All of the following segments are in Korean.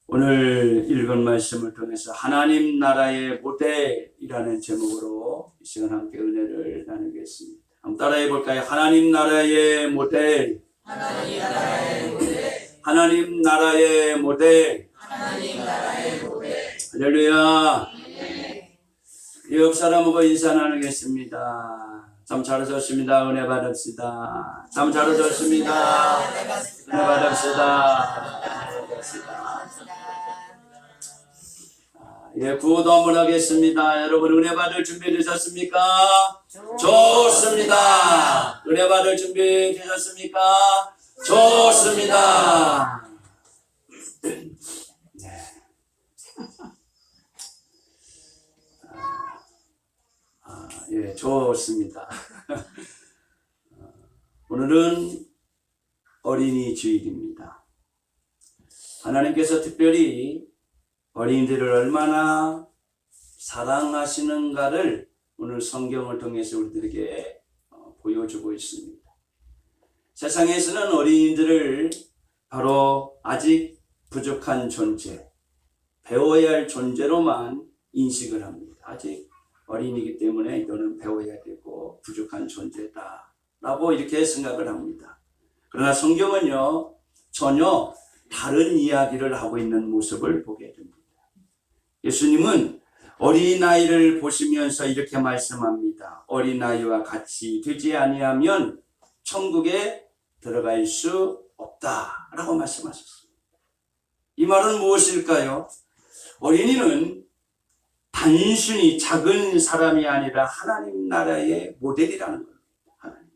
오늘 읽은 말씀을 통해서 하나님 나라의 모델이라는 제목으로 이 시간 함께 은혜를 나누겠습니다. 한번 따라해 볼까요? 하나님 나라의 모델. 하나님 나라의 모델. 하나님 나라의 모델. 하나님 나라의 모델. 할렐루야. 옆 사람하고 인사 나누겠습니다. 참 잘하셨습니다. 은혜 받읍시다. 참 잘하셨습니다. 은혜 받읍시다. 예, 구호도 한번 하겠습니다. 여러분 은혜 받을 준비 되셨습니까? 좋습니다. 은혜 받을 준비 되셨습니까? 좋습니다. 네. 예, 좋습니다. 오늘은 어린이 주일입니다. 하나님께서 특별히 어린이들을 얼마나 사랑하시는가를 오늘 성경을 통해서 우리들에게 보여주고 있습니다. 세상에서는 어린이들을 바로 아직 부족한 존재, 배워야 할 존재로만 인식을 합니다. 아직 어린이기 때문에 너는 배워야 되고 부족한 존재다 라고 이렇게 생각을 합니다. 그러나 성경은요 전혀 다른 이야기를 하고 있는 모습을 보게 됩니다. 예수님은 어린아이를 보시면서 이렇게 말씀합니다. 어린아이와 같이 되지 아니하면 천국에 들어갈 수 없다 라고 말씀하셨습니다. 이 말은 무엇일까요? 어린이는 단순히 작은 사람이 아니라 하나님 나라의 모델이라는 겁니다. 하나님.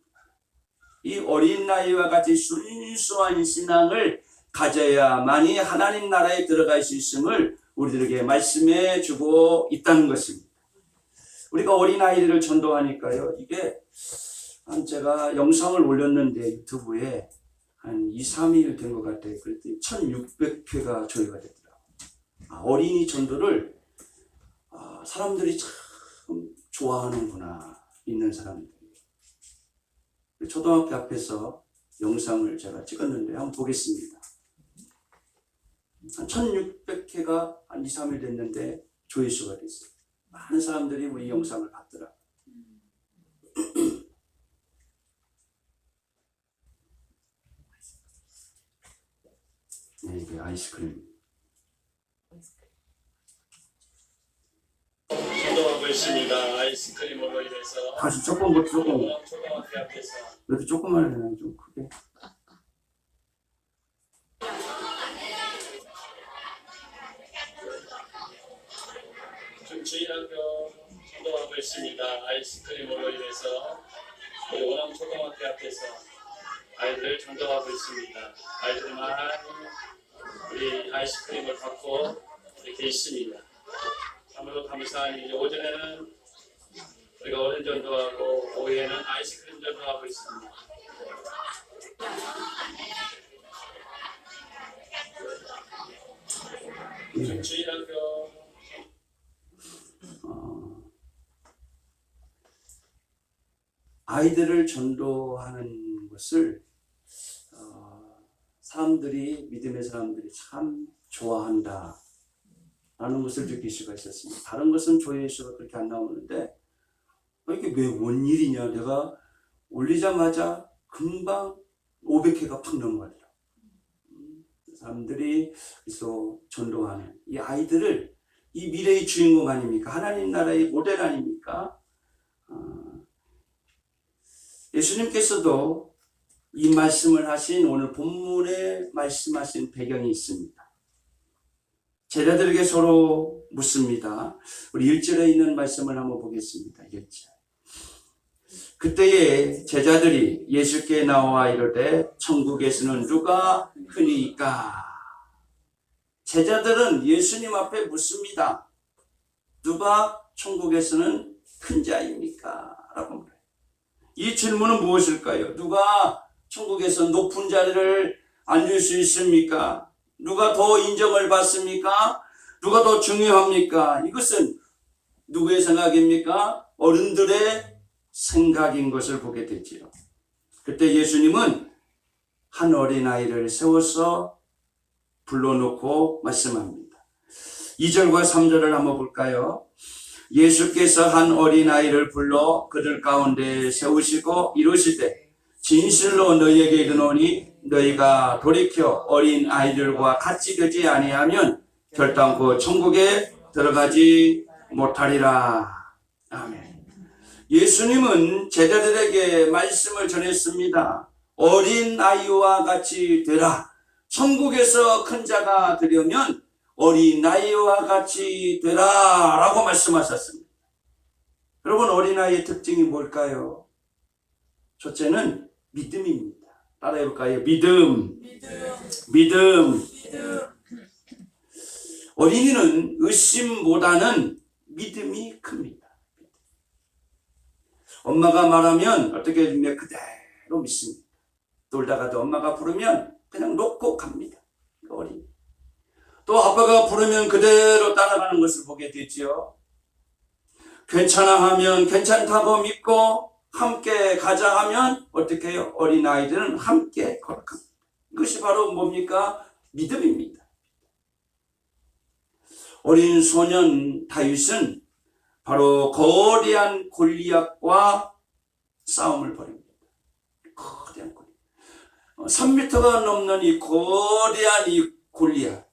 이 어린아이와 같이 순수한 신앙을 가져야만이 하나님 나라에 들어갈 수 있음을 우리들에게 말씀해 주고 있다는 것입니다. 우리가 어린아이들을 전도하니까요. 이게 제가 영상을 올렸는데 유튜브에 한 2, 3일 된 것 같아요. 그랬더니 1600회가 조회가 되더라고요. 어린이 전도를 사람들이 참 좋아하는구나. 있는 사람들이. 초등학교 앞에서 영상을 제가 찍었는데 한번 보겠습니다. 한 1600회가 한 2, 3일 됐는데 조회수가 됐어요. 많은 사람들이 우리 영상을 봤더라고요. 네, 이게 아이스크림. 전도하고 있습니다. 아이스크림으로 인해서 다시 조금 초등학교 앞에서 왜 이렇게 조금만 해요? 좀 크게. 주일학교 전도하고 있습니다. 아이스크림으로 인해서 우리 원암 초등학교 앞에서 아이들을 전도하고 있습니다. 아이들이 많이 우리 아이스크림을 갖고 이렇게 있습니다. 참으로 감사한 일이 오전에는 우리가 어른 전도하고 오후에는 아이스크림 전도하고 있습니다. 주일학교 아이들을 전도하는 것을 사람들이 믿음의 사람들이 참 좋아한다 라는 것을 느낄 수가 있었습니다. 다른 것은 조회수가 그렇게 안 나오는데 이게 왜 뭔 일이냐, 내가 올리자마자 금방 500회가 팍 넘어가더라고요. 사람들이 그래서 전도하는 이 아이들을 이 미래의 주인공 아닙니까? 하나님 나라의 모델 아닙니까? 예수님께서도 이 말씀을 하신 오늘 본문에 말씀하신 배경이 있습니다. 제자들에게 서로 묻습니다. 우리 1절에 있는 말씀을 한번 보겠습니다. 1절. 그때에 제자들이 예수께 나와 이르되 천국에서는 누가 크니까? 제자들은 예수님 앞에 묻습니다. 누가 천국에서는 큰 자입니까? 라고 물어요. 이 질문은 무엇일까요? 누가 천국에서 높은 자리를 앉을 수 있습니까? 누가 더 인정을 받습니까? 누가 더 중요합니까? 이것은 누구의 생각입니까? 어른들의 생각인 것을 보게 되지요. 그때 예수님은 한 어린아이를 세워서 불러놓고 말씀합니다. 2절과 3절을 한번 볼까요? 예수께서 한 어린아이를 불러 그들 가운데 세우시고 이르시되 진실로 너희에게 이르노니 너희가 돌이켜 어린아이들과 같이 되지 아니하면 결단코 천국에 들어가지 못하리라. 아멘. 예수님은 제자들에게 말씀을 전했습니다. 어린아이와 같이 되라. 천국에서 큰 자가 되려면 어린아이와 같이 되라 라고 말씀하셨습니다. 여러분, 어린아이의 특징이 뭘까요? 첫째는 믿음입니다. 따라해볼까요? 믿음. 어린이는 의심보다는 믿음이 큽니다. 엄마가 말하면 어떻게 해주면 그대로 믿습니다. 놀다가도 엄마가 부르면 그냥 놓고 갑니다. 어린이. 또 아빠가 부르면 그대로 따라가는 것을 보게 되죠. 괜찮아 하면 괜찮다고 믿고 함께 가자 하면 어떻게 해요? 어린아이들은 함께 걸어갑니다. 이것이 바로 뭡니까? 믿음입니다. 어린 소년 다윗은 바로 거대한 골리앗과 싸움을 벌입니다. 거대한 골리앗. 3m가 넘는 이 거대한 이 골리앗.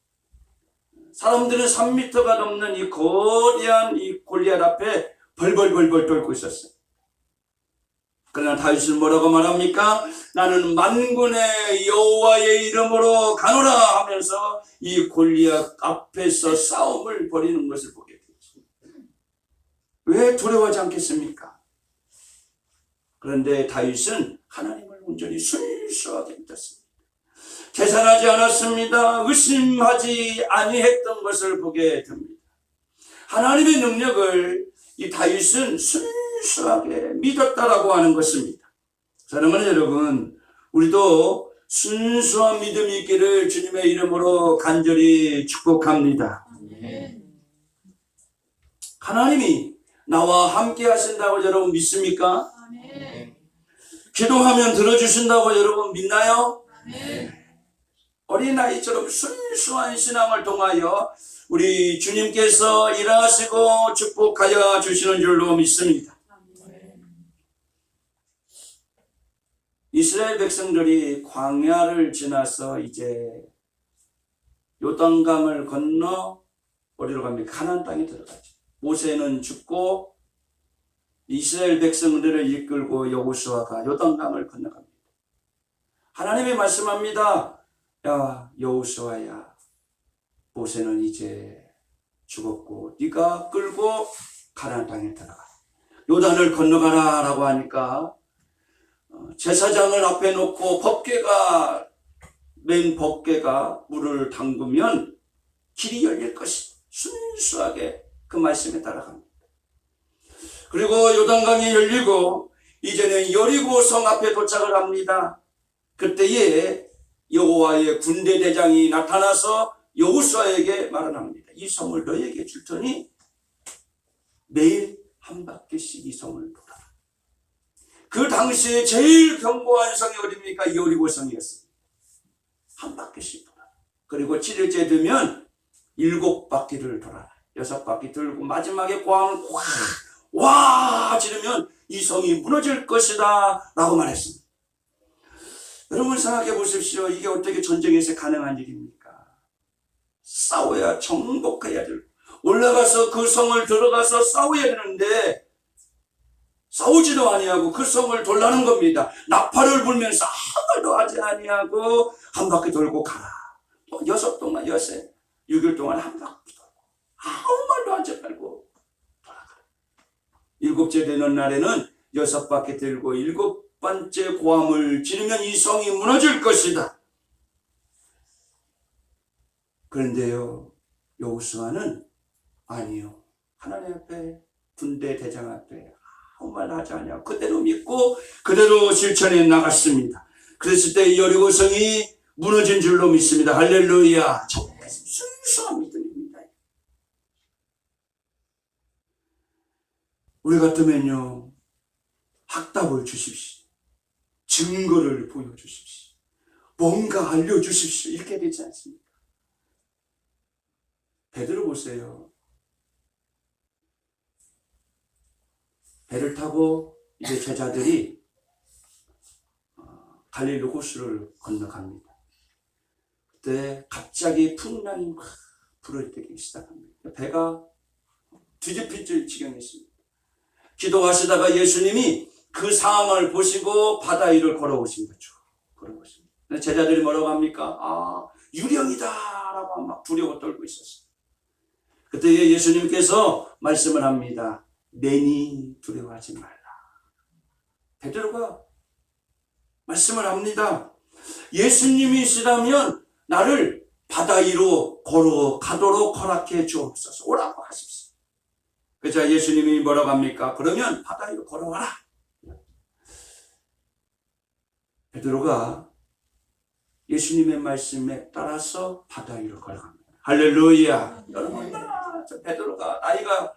사람들은 3m가 넘는 이 거대한 이 골리앗 앞에 벌벌벌벌 떨고 있었어요. 그러나 다윗은 뭐라고 말합니까? 나는 만군의 여호와의 이름으로 가노라 하면서 이 골리앗 앞에서 싸움을 벌이는 것을 보게 되죠. 왜 두려워하지 않겠습니까? 그런데 다윗은 하나님을 온전히 순수하게 믿었습니다. 계산하지 않았습니다. 의심하지 아니했던 것을 보게 됩니다. 하나님의 능력을 이 다윗은 순수하게 믿었다라고 하는 것입니다. 사랑하는 여러분, 우리도 순수한 믿음이 있기를 주님의 이름으로 간절히 축복합니다. 하나님이 나와 함께 하신다고 여러분 믿습니까? 기도하면 들어주신다고 여러분 믿나요? 어린아이처럼 순수한 신앙을 통하여 우리 주님께서 일하시고 축복하여 주시는 줄로 믿습니다. 이스라엘 백성들이 광야를 지나서 이제 요단강을 건너 어디로 갑니까? 가나안 땅에 들어가죠. 모세는 죽고 이스라엘 백성들을 이끌고 여호수아가 요단강을 건너갑니다. 하나님이 말씀합니다. 야, 여호수아야, 모세는 이제 죽었고 네가 끌고 가나안 땅에 들어가. 요단을 건너가라 라고 하니까 제사장을 앞에 놓고 맨 법궤가 물을 담그면 길이 열릴 것이 순수하게 그 말씀에 따라갑니다. 그리고 요단강이 열리고 이제는 여리고성 앞에 도착을 합니다. 그때에 여호와의 군대 대장이 나타나서 여호수아에게 말을 합니다. 이 성을 너에게 줄 테니 매일 한 바퀴씩 이 성을 돌아라. 그 당시에 제일 견고한 성이 어디입니까? 여리고성이었습니다. 한 바퀴씩 돌아라. 그리고 7일째 되면 7바퀴를 돌아라. 6바퀴 돌고 마지막에 고함을 와 지르면 이 성이 무너질 것이다 라고 말했습니다. 여러분 생각해 보십시오. 이게 어떻게 전쟁에서 가능한 일입니까? 싸워야 정복해야 되고 올라가서 그 성을 들어가서 싸워야 되는데 싸우지도 아니하고 그 성을 돌라는 겁니다. 나팔을 불면서 아무 말도 하지 아니하고 한 바퀴 돌고 가라. 6일 동안 한 바퀴 돌고 아무 말도 하지 말고 돌아가라. 7째 되는 날에는 6바퀴 돌고 7번째 고함을 지르면 이 성이 무너질 것이다. 그런데요, 여호수아는 아니요. 하나님 앞에 군대 대장 앞에 아무 말 하지 않냐. 그대로 믿고 그대로 실천해 나갔습니다. 그랬을 때 여리고성이 무너진 줄로 믿습니다. 할렐루야. 정말 순수한 믿음입니다. 우리 같으면요, 확답을 주십시오. 증거를 보여주십시오. 뭔가 알려주십시오. 이렇게 되지 않습니까? 베드로 보세요. 배를 타고 이제 제자들이 갈릴리 호수를 건너갑니다. 그때 갑자기 풍랑이 막 불어일으키기 시작합니다. 배가 뒤집힐 지경이었습니다. 기도하시다가 예수님이 그 상황을 보시고 바다 위를 걸어오십니다. 쭉 걸어오십니다. 제자들이 뭐라고 합니까? 유령이다 라고 막 두려워 떨고 있었어요. 그때 예수님께서 말씀을 합니다. 내니 두려워하지 말라. 베드로가 말씀을 합니다. 예수님이시라면 나를 바다 위로 걸어가도록 허락해 주옵소서. 오라고 하십시오. 그래서 예수님이 뭐라고 합니까? 그러면 바다 위로 걸어와라. 베드로가 예수님의 말씀에 따라서 바다 위로 걸어갑니다. 할렐루야. 여러분, 베드로가 나이가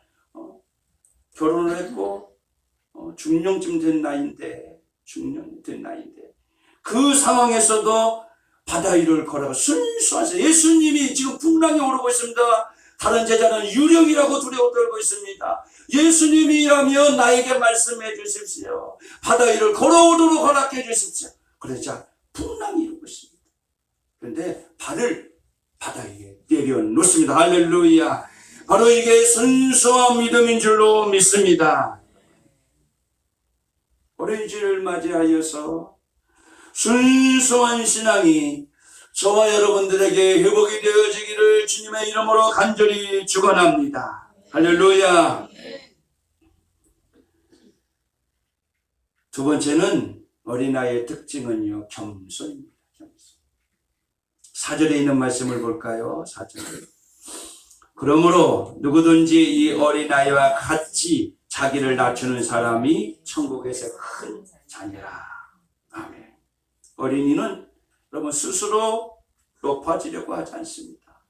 결혼을 했고 중년쯤 된 나이인데 그 상황에서도 바다 위를 걸어가 순수하세요. 예수님이 지금 풍랑이 오르고 있습니다. 다른 제자는 유령이라고 두려워 떨고 있습니다. 예수님이라면 나에게 말씀해 주십시오. 바다 위를 걸어오도록 허락해 주십시오. 그러자 풍랑이 이루고 있습니다. 그런데 발을 바다 위에 내려놓습니다. 할렐루야. 바로 이게 순수한 믿음인 줄로 믿습니다. 어린이집을 맞이하여서 순수한 신앙이 저와 여러분들에게 회복이 되어지기를 주님의 이름으로 간절히 축원합니다. 할렐루야. 두 번째는 어린아이의 특징은요, 겸손입니다. 겸손. 4절에 있는 말씀을 볼까요? 4절. 그러므로 누구든지 이 어린아이와 같이 자기를 낮추는 사람이 천국에서 큰 자녀라. 아멘. 어린이는 여러분 스스로 높아지려고 하지 않습니다.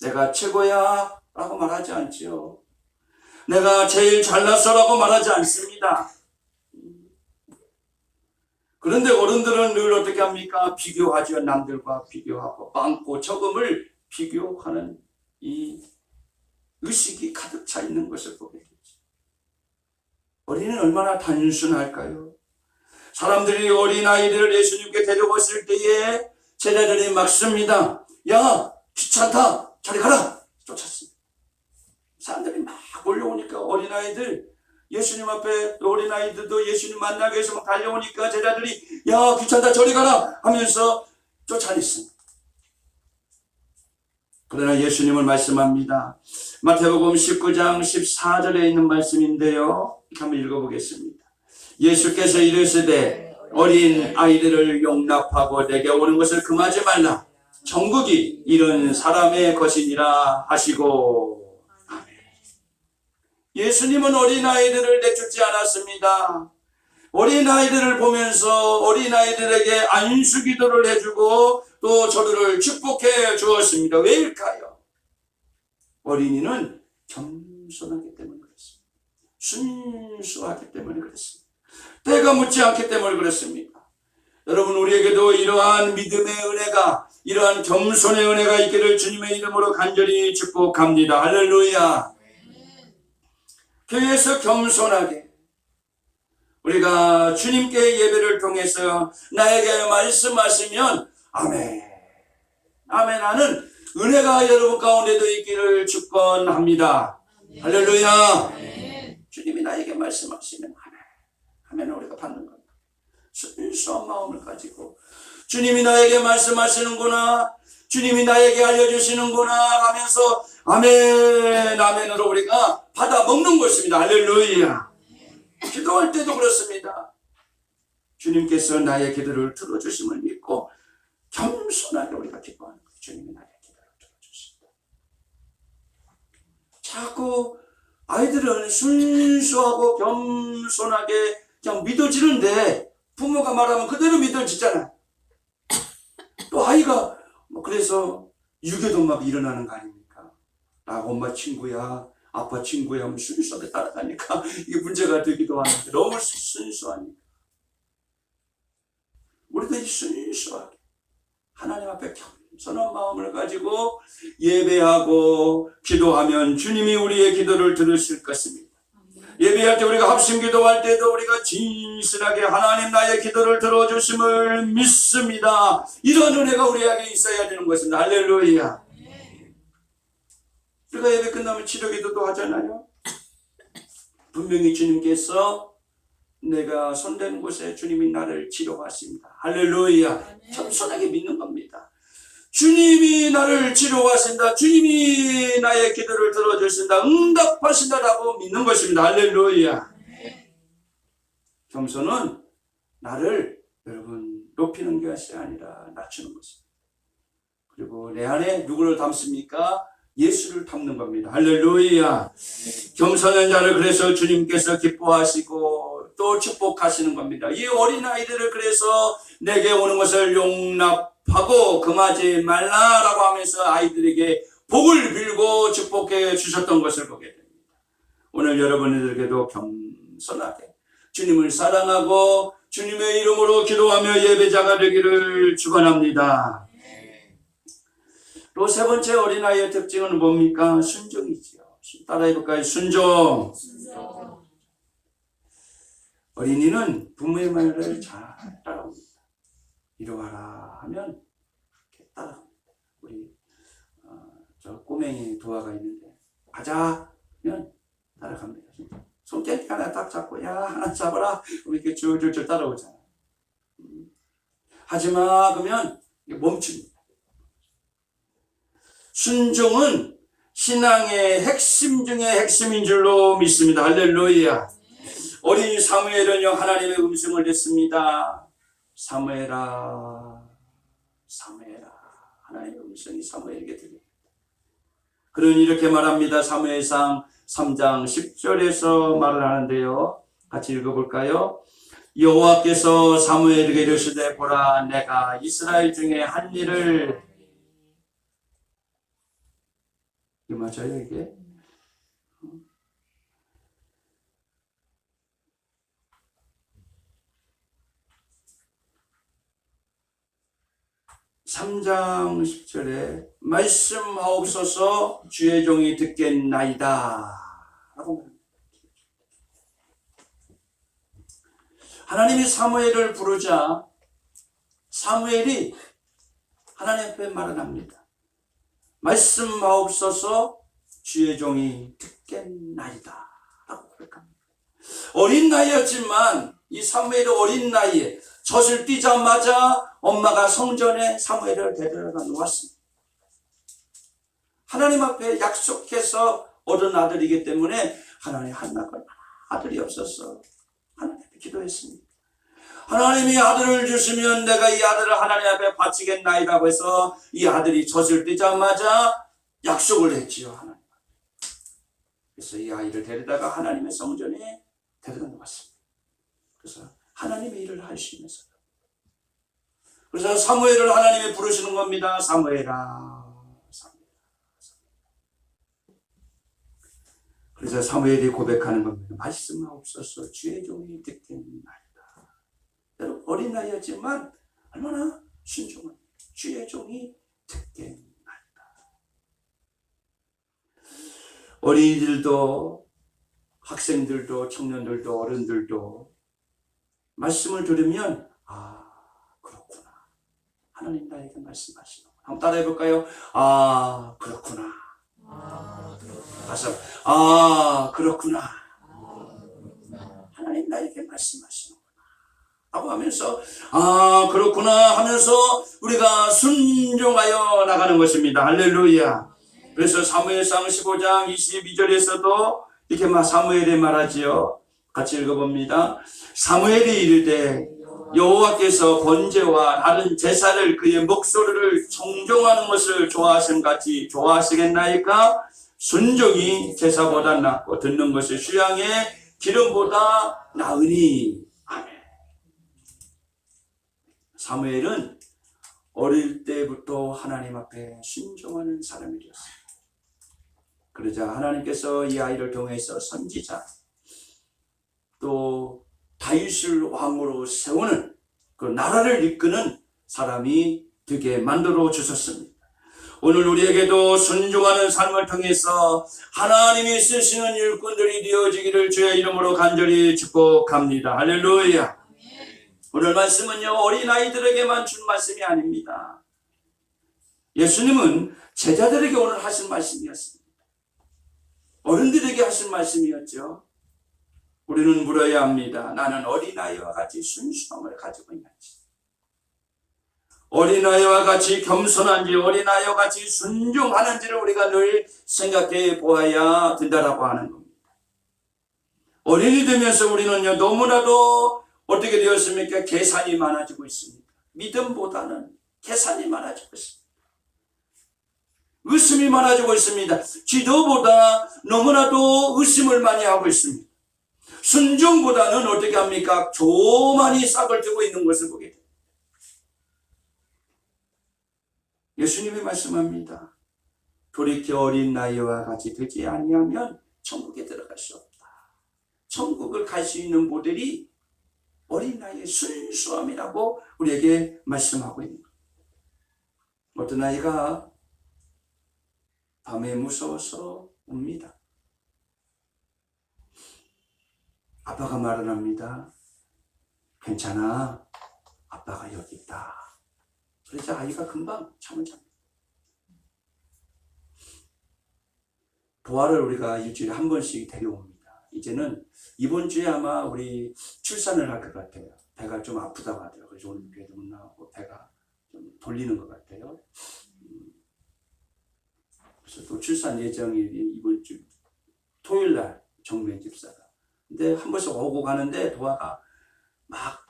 내가 최고야 라고 말하지 않지요. 내가 제일 잘났어 라고 말하지 않습니다. 그런데 어른들은 늘 어떻게 합니까? 비교하죠. 남들과 비교하고 많고 적음을 비교하는 이 의식이 가득 차 있는 것을 보게 되죠. 어린이는 얼마나 단순할까요? 사람들이 어린아이들을 예수님께 데려갔을 때에 제자들이 막습니다. 야, 귀찮다. 저리 가라. 쫓았습니다. 사람들이 막 몰려오니까 어린아이들, 예수님 앞에 어린아이들도 예수님 만나기 위해서 막 달려오니까 제자들이 야, 귀찮다. 저리 가라 하면서 쫓아냈습니다. 그러나 예수님은 말씀합니다. 마태복음 19장 14절에 있는 말씀인데요. 한번 읽어보겠습니다. 예수께서 이르시되 어린 아이들을 용납하고 내게 오는 것을 금하지 말라. 천국이 이런 사람의 것이니라 하시고. 아멘. 예수님은 어린 아이들을 내쫓지 않았습니다. 어린 아이들을 보면서 어린 아이들에게 안수 기도를 해주고 또 저들을 축복해 주었습니다. 왜일까요? 어린이는 겸손하기 때문에 그렇습니다. 순수하기 때문에 그렇습니다. 때가 묻지 않기 때문에 그렇습니다. 여러분, 우리에게도 이러한 믿음의 은혜가, 이러한 겸손의 은혜가 있기를 주님의 이름으로 간절히 축복합니다. 할렐루야. 교회에서 겸손하게 우리가 주님께 예배를 통해서 나에게 말씀하시면 아멘, 아멘 하는 은혜가 여러분 가운데도 있기를 축원합니다. 할렐루야. 주님이 나에게 말씀하시면 아멘, 아멘 우리가 받는 겁니다. 순수한 마음을 가지고 주님이 나에게 말씀하시는구나, 주님이 나에게 알려주시는구나 하면서 아멘, 아멘으로 우리가 받아 먹는 것입니다. 할렐루야. 기도할 때도 그렇습니다. 주님께서 나의 기도를 들어주심을 믿고 겸손하게 우리가 기도하는 거예요. 주님이 나의 기도를 들어주신다. 자꾸 아이들은 순수하고 겸손하게 그냥 믿어지는데 부모가 말하면 그대로 믿어지잖아요. 또 아이가 그래서 유괴도 막 일어나는 거 아닙니까? 나 엄마 친구야, 아빠 친구야 하면 순수하게 따라가니까 이게 문제가 되기도 하는데 너무 순수하니까 우리도 이 순수하게 하나님 앞에 겸손한 마음을 가지고 예배하고 기도하면 주님이 우리의 기도를 들으실 것입니다. 예배할 때 우리가 합심 기도할 때도 우리가 진실하게 하나님 나의 기도를 들어주심을 믿습니다. 이런 은혜가 우리에게 있어야 되는 것입니다. 할렐루야. 우리가 예배 끝나면 치료 기도도 하잖아요. 분명히 주님께서 내가 손대는 곳에 주님이 나를 치료하십니다. 할렐루야. 겸손하게 믿는 겁니다. 주님이 나를 치료하신다. 주님이 나의 기도를 들어주신다. 응답하신다라고 믿는 것입니다. 할렐루야. 겸손은 나를 여러분 높이는 것이 아니라 낮추는 것입니다. 그리고 내 안에 누구를 담습니까? 예수를 담는 겁니다. 할렐루야. 겸손한 자를 그래서 주님께서 기뻐하시고 또 축복하시는 겁니다. 이 어린아이들을 그래서 내게 오는 것을 용납하고 금하지 말라라고 하면서 아이들에게 복을 빌고 축복해 주셨던 것을 보게 됩니다. 오늘 여러분들에게도 겸손하게 주님을 사랑하고 주님의 이름으로 기도하며 예배자가 되기를 축원합니다. 또 세 번째 어린아이의 특징은 뭡니까? 순종이지요. 따라해볼까요? 순종. 어린이는 부모의 말을 잘 따라옵니다. 이러와라 하면 이렇게 따라갑니다. 우리 저 꼬맹이 도화가 있는데 가자 하면 따라갑니다. 손깨끼 하나 딱 잡고 야 하나 잡아라 그럼 이렇게 줄줄줄 따라오잖아. 하지마 그러면 멈춥니다. 순종은 신앙의 핵심 중에 핵심인 줄로 믿습니다. 할렐루야. 어린 사무엘은요 하나님의 음성을 듣습니다. 사무엘아 사무엘아 하나님의 음성이 사무엘에게 들립니다. 그는 이렇게 말합니다. 사무엘상 3장 10절에서 말을 하는데요. 같이 읽어볼까요? 여호와께서 사무엘에게 이르시되 보라 내가 이스라엘 중에 한 일을 이게 맞아요 이게? 3장 10절에 말씀하옵소서 주의 종이 듣겠나이다 라고 말합니다. 하나님이 사무엘을 부르자 사무엘이 하나님 앞에 말을 합니다. 말씀하옵소서 주의 종이 듣겠나이다 라고 고백합니다. 어린 나이였지만 이 사무엘이 어린 나이에 젖을 띄자마자 엄마가 성전에 사무엘을 데려다 놓았습니다. 하나님 앞에 약속해서 얻은 아들이기 때문에 하나님 한나가 아들이 없었어. 하나님 앞에 기도했습니다. 하나님이 아들을 주시면 내가 이 아들을 하나님 앞에 바치겠나이라고 해서 이 아들이 젖을 띄자마자 약속을 했지요. 하나님. 그래서 이 아이를 데리다가 하나님의 성전에 데려다 놓았습니다. 그래서 하나님의 일을 할 수 있면서 그래서 사무엘을 하나님이 부르시는 겁니다. 사무엘아 사무엘아. 그래서 사무엘이 고백하는 겁니다. 말씀하옵소서 주의 종이 듣겠나이다. 여러분 어린 나이였지만 얼마나 순종한 주의 종이 듣겠나이다. 어린이들도 학생들도 청년들도 어른들도 말씀을 들으면 아 그렇구나 하나님 나에게 말씀하시는구나. 한번 따라해 볼까요? 아 그렇구나. 가서 아 그렇구나. 하나님 나에게 말씀하시는구나 하고 하면서 아 그렇구나 하면서 우리가 순종하여 나가는 것입니다. 할렐루야. 그래서 사무엘상 15장 22절에서도 이렇게 사무엘이 말하지요. 같이 읽어봅니다. 사무엘이 이르되 여호와께서 번제와 다른 제사를 그의 목소리를 청종하는 것을 좋아하심 같이 좋아하시겠나이까? 순종이 제사보다 낫고 듣는 것이 수양의 기름보다 나으니. 아멘. 사무엘은 어릴 때부터 하나님 앞에 순종하는 사람이 되었습니다. 그러자 하나님께서 이 아이를 통해서 선지자 또 다윗을 왕으로 세우는 그 나라를 이끄는 사람이 되게 만들어 주셨습니다. 오늘 우리에게도 순종하는 삶을 통해서 하나님이 쓰시는 일꾼들이 되어지기를 주의 이름으로 간절히 축복합니다. 할렐루야. 오늘 말씀은요, 어린아이들에게만 준 말씀이 아닙니다. 예수님은 제자들에게 오늘 하신 말씀이었습니다. 어른들에게 하신 말씀이었죠. 우리는 물어야 합니다. 나는 어린아이와 같이 순수함을 가지고 있는지, 어린아이와 같이 겸손한지, 어린아이와 같이 순종하는지를 우리가 늘 생각해 보아야 된다라고 하는 겁니다. 어린이 되면서 우리는요, 너무나도 어떻게 되었습니까? 계산이 많아지고 있습니다. 믿음보다는 계산이 많아지고 있습니다. 의심이 많아지고 있습니다. 기도보다 너무나도 의심을 많이 하고 있습니다. 순종보다는 어떻게 합니까? 조만이 싹을 뜨고 있는 것을 보게 됩니다. 예수님이 말씀합니다. 돌이켜 어린 나이와 같이 되지 아니하면 천국에 들어갈 수 없다. 천국을 갈 수 있는 모델이 어린 나이의 순수함이라고 우리에게 말씀하고 있는 겁니다. 어떤 아이가 밤에 무서워서 웁니다. 아빠가 말을 합니다. 괜찮아, 아빠가 여기 있다. 그래서 아이가 금방 잠을 잡니다. 보아를 우리가 일주일에 한 번씩 데려옵니다. 이제는 이번 주에 아마 우리 출산을 할 것 같아요. 배가 좀 아프다고 하더라고요. 그래서 오늘 교회도 못 나오고 배가 좀 돌리는 것 같아요. 그래서 또 출산 예정일이 이번 주 토요일 날 정면 집사가. 근데 한 번씩 오고 가는데 도아가 막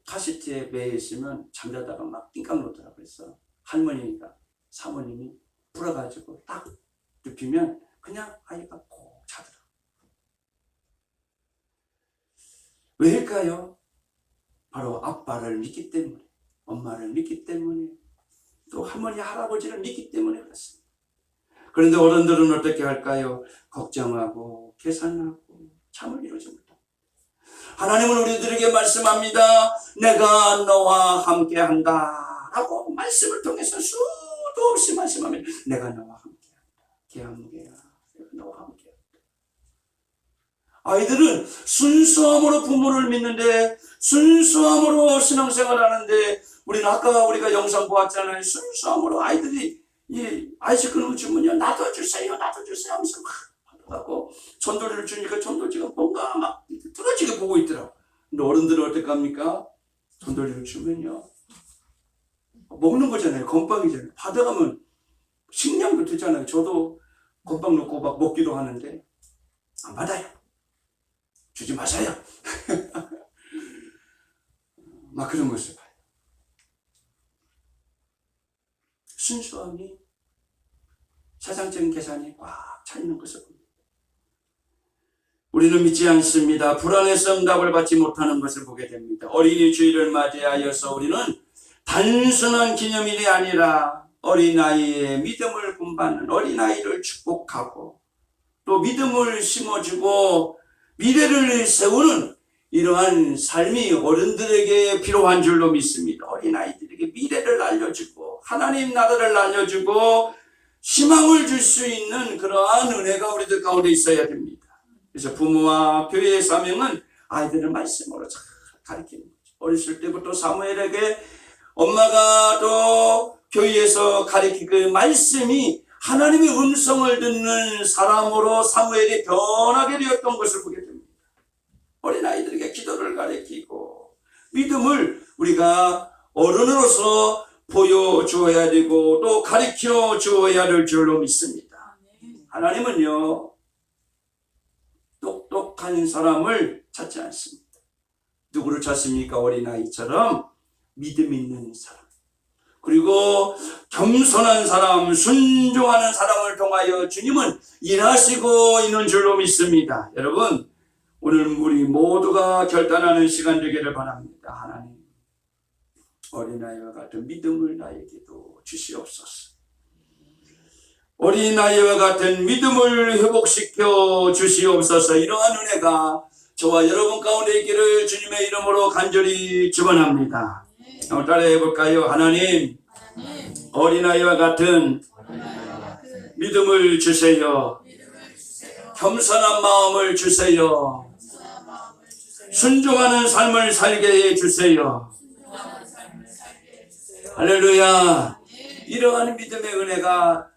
카시트에 매여 있으면 잠자다가 막 띵깍 놓더라고요. 그래서 할머니가 사모님이 불어가지고 딱 눕히면 그냥 아이가 꼭 자더라고요. 왜일까요? 바로 아빠를 믿기 때문에, 엄마를 믿기 때문에, 또 할머니, 할아버지를 믿기 때문에 그렇습니다. 그런데 어른들은 어떻게 할까요? 걱정하고 계산하고 잠을 이루지 못합니다. 하나님은 우리들에게 말씀합니다. 내가 너와 함께한다 라고 말씀을 통해서 수도 없이 말씀합니다. 내가 너와 함께한다. 개함개야. 내가 너와 함께한다. 아이들은 순수함으로 부모를 믿는데, 순수함으로 신앙생활을 하는데, 우리는 아까 우리가 영상 보았잖아요. 순수함으로 아이들이 이 아이스크림을 주면요, 나도 주세요 하면서 막 하고, 전도지를 주니까 전도지가 뭔가 막 뚫어지게 보고 있더라고. 근데 어른들은 어떻게 합니까? 전도지를 주면요, 먹는 거잖아요. 건빵이잖아요. 받아가면 식량도 되잖아요. 저도 건빵 넣고 막 먹기도 하는데 안 받아요. 주지 마세요. 막 그런 것을 봐요. 순수함이 세상적인 계산이 꽉 차 있는 것을 봅니다. 우리는 믿지 않습니다. 불안해서 응답을 받지 못하는 것을 보게 됩니다. 어린이 주일을 맞이하여서 우리는 단순한 기념일이 아니라 어린아이의 믿음을 본받는, 어린아이를 축복하고 또 믿음을 심어주고 미래를 세우는 이러한 삶이 어른들에게 필요한 줄로 믿습니다. 어린아이들에게 미래를 알려주고 하나님 나라를 알려주고 희망을 줄 수 있는 그러한 은혜가 우리들 가운데 있어야 됩니다. 그래서 부모와 교회의 사명은 아이들을 말씀으로 잘 가르치는 거죠. 어렸을 때부터 사무엘에게 엄마가 또 교회에서 가르친 그 말씀이 하나님의 음성을 듣는 사람으로 사무엘이 변하게 되었던 것을 보게 됩니다. 어린아이들에게 기도를 가르치고 믿음을 우리가 어른으로서 보여주어야 되고 또 가르쳐 주어야 될 줄로 믿습니다. 하나님은요, 똑똑한 사람을 찾지 않습니다. 누구를 찾습니까? 어린아이처럼 믿음 있는 사람, 그리고 겸손한 사람, 순종하는 사람을 통하여 주님은 일하시고 있는 줄로 믿습니다. 여러분, 오늘 우리 모두가 결단하는 시간 되기를 바랍니다. 하나님, 어린아이와 같은 믿음을 나에게도 주시옵소서. 어린아이와 같은 믿음을 회복시켜 주시옵소서. 이러한 은혜가 저와 여러분 가운데 있기를 주님의 이름으로 간절히 축원합니다. 한번 따라해 볼까요? 하나님, 어린아이와 같은 믿음을 주세요. 겸손한 마음을 주세요. 순종하는 삶을 살게 해 주세요. 할렐루야. 이러한 믿음의 은혜가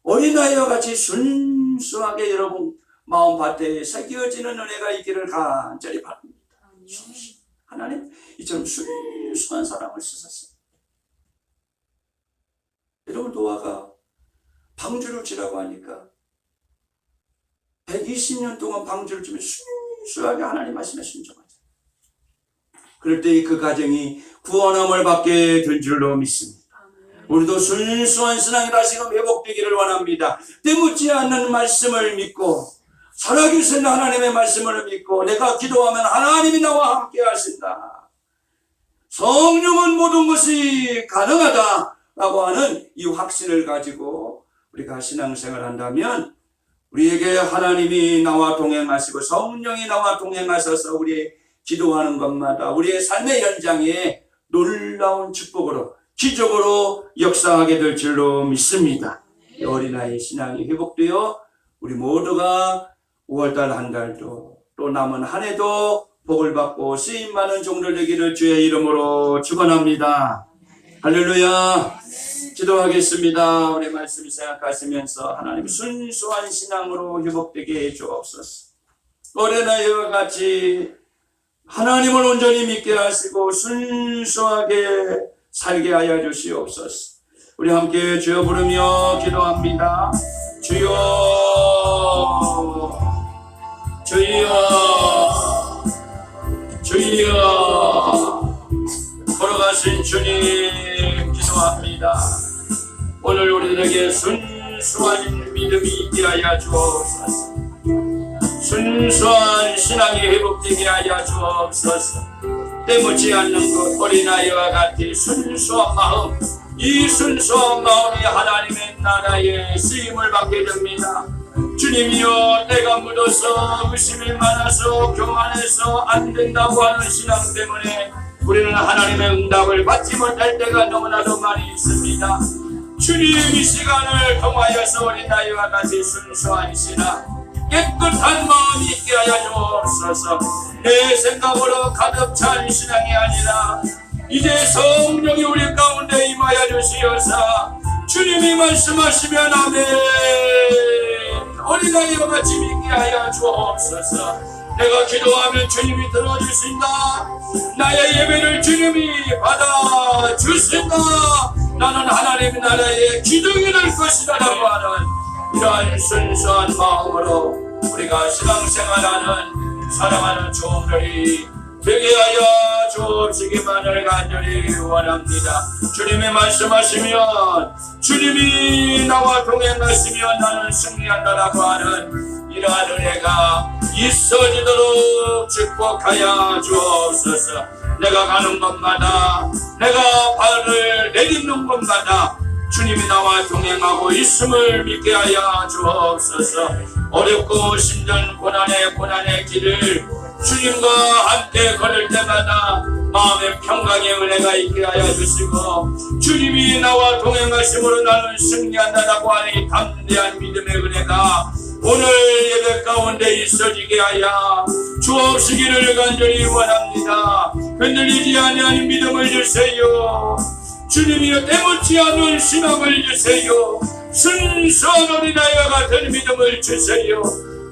어린아이와 같이 순수하게 여러분 마음밭에 새겨지는 은혜가 있기를 간절히 바랍니다. 하나님, 이처럼 순수한 사람을 쓰셨어요. 여러분, 노아가 방주를 지라고 하니까 120년 동안 방주를 지면 순수하게 하나님 말씀에 순종하죠. 그럴 때 그 가정이 구원함을 받게 될 줄로 믿습니다. 우리도 순수한 신앙이 다시금 회복되기를 원합니다. 때묻지 않는 말씀을 믿고 살아계신 하나님의 말씀을 믿고 내가 기도하면 하나님이 나와 함께 하신다. 성령은 모든 것이 가능하다라고 하는 이 확신을 가지고 우리가 신앙생활을 한다면 우리에게 하나님이 나와 동행하시고 성령이 나와 동행하셔서 우리 기도하는 것마다 우리의 삶의 현장에 놀라운 축복으로 기적으로 역사하게 될 줄로 믿습니다. 이 어린아이 신앙이 회복되어 우리 모두가 5월달 한 달도 또 남은 한 해도 복을 받고 쓰임 많은 종들 되기를 주의 이름으로 축원합니다. 할렐루야. 기도하겠습니다. 우리 말씀 생각하시면서 하나님 순수한 신앙으로 회복되게 해 주옵소서. 어린아이와 같이 하나님을 온전히 믿게 하시고 순수하게 살게 하여 주시옵소서. 우리 함께 주여 부르며 기도합니다. 주여, 주여, 주여. 걸어가신 주님 기도합니다. 오늘 우리들에게 순수한 믿음이 있게 하여 주옵소서. 순수한 신앙이 회복되게 하여 주옵소서. 때묻지 않는 것 어린아이와 같이 순수한 마음, 이 순수한 마음이 하나님의 나라에 쓰임을 받게 됩니다. 주님이여, 내가 묻어서 의심이 많아서 교만해서 안 된다고 하는 신앙 때문에 우리는 하나님의 응답을 받지 못할 때가 너무나도 많이 있습니다. 주님, 이 시간을 통하여서 어린아이와 같이 순수한 신앙, 깨끗한 마음이 있게 하여 주옵소서. 내 생각으로 가득 찬 신앙이 아니라 이제 성령이 우리 가운데 임하여 주시어서 주님이 말씀하시면 아멘. 어린아이와 같이 믿게 하여 주옵소서. 내가 기도하면 주님이 들어주신다. 나의 예배를 주님이 받아주신다. 나는 하나님 나라의 기둥이 될 것이다 라고 하는 이러한 순수한 마음으로 우리가 신앙생활하는 사랑하는 종들이 되게 하여 주옵시기만을 간절히 원합니다. 주님이 말씀하시면 주님이 나와 동행하시면 나는 승리한다라고 하는 이러한 은혜가 있어지도록 축복하여 주옵소서. 내가 가는 곳마다 내가 발을 내딛는 곳마다 주님이 나와 동행하고 있음을 믿게 하여 주옵소서. 어렵고 힘든 고난의 길을 주님과 함께 걸을 때마다 마음의 평강의 은혜가 있게 하여 주시고 주님이 나와 동행하심으로 나는 승리한다라고 하는 이 담대한 믿음의 은혜가 오늘 예배 가운데 있어지게 하여 주옵시기를 간절히 원합니다. 흔들리지 아니하는 믿음을 주세요. 주님이여, 때묻지 않은 신앙을 주세요. 순수한 어린아이와 같은 믿음을 주세요.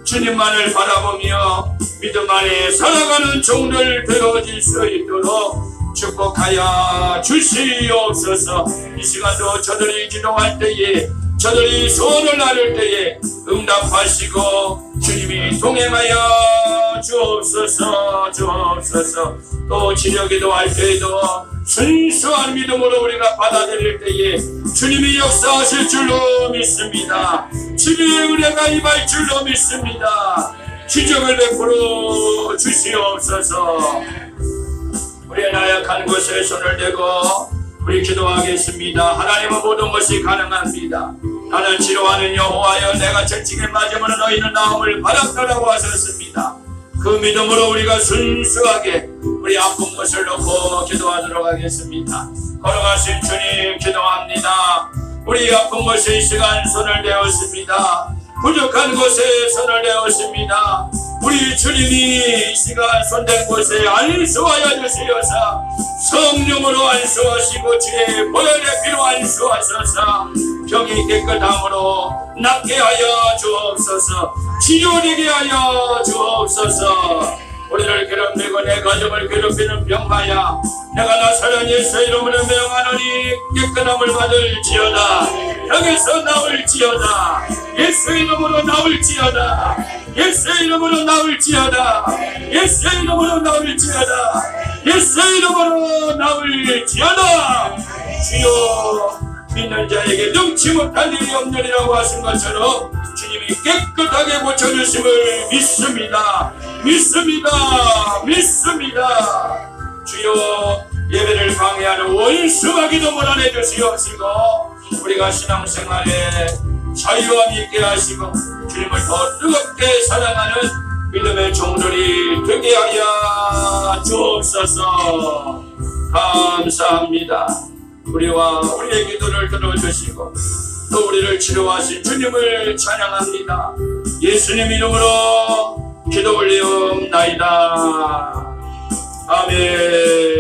주님만을 바라보며 믿음 안에 살아가는 종들 되어질 수 있도록 축복하여 주시옵소서. 이 시간도 저들이 기도할 때에 저들이 소원을 나눌 때에 응답하시고 주님이 동행하여 주옵소서. 또 지려기도 할 때에도 순수한 믿음으로 우리가 받아들일 때에 주님이 역사하실 줄로 믿습니다. 주님의 은혜가 임할 줄로 믿습니다. 기적을 베풀어 주시옵소서. 우리의 나약한 곳에 손을 대고 우리 기도하겠습니다. 하나님은 모든 것이 가능합니다. 나는 치료하는 여호와여, 내가 채찍에 맞으면 너희는 나음을 받았다라고 하셨습니다. 그 믿음으로 우리가 순수하게 우리 우리 아픈 것을 놓고 기도하도록 하겠습니다. 걸어가신 주님 기도합니다. 우리 아픈 것에 이 시간 손을 대었습니다. 부족한 곳에 손을 대었습니다. 우리 주님이 이 시간 손댄 곳에 안수하여 주시어서 성령으로 안수하시고 주의 보혈의 피로 안수하셔서 병이 깨끗함으로 낫게 하여 주옵소서. 치유되게 하여 주옵소서. 우리를 괴롭히고 내 가족을 괴롭히는 병마야 내가 나사렛 예수 이름으로 명하노니 깨끗함을 받을지어다. 병에서 나올지어다. 예수 이름으로 나올지어다. 예수 이름으로 나올지어다. 예수 이름으로 나올지어다. 예수 이름으로 나올지어다. 주여, 믿는 자에게 능치 못할 일이 없느니라고 하신 것처럼 주님이 깨끗하게 고쳐주심을 믿습니다. 믿습니다. 믿습니다. 주여, 예배를 방해하는 원수마귀도 몰아내 주시옵시고 우리가 신앙생활에 자유함 있게 하시고 주님을 더 뜨겁게 사랑하는 믿음의 종들이 되게 하여 주옵소서. 감사합니다. 우리와 우리의 기도를 들어주시고 또 우리를 치료하신 주님을 찬양합니다. 예수님 이름으로 기도 올리옵나이다. 아멘.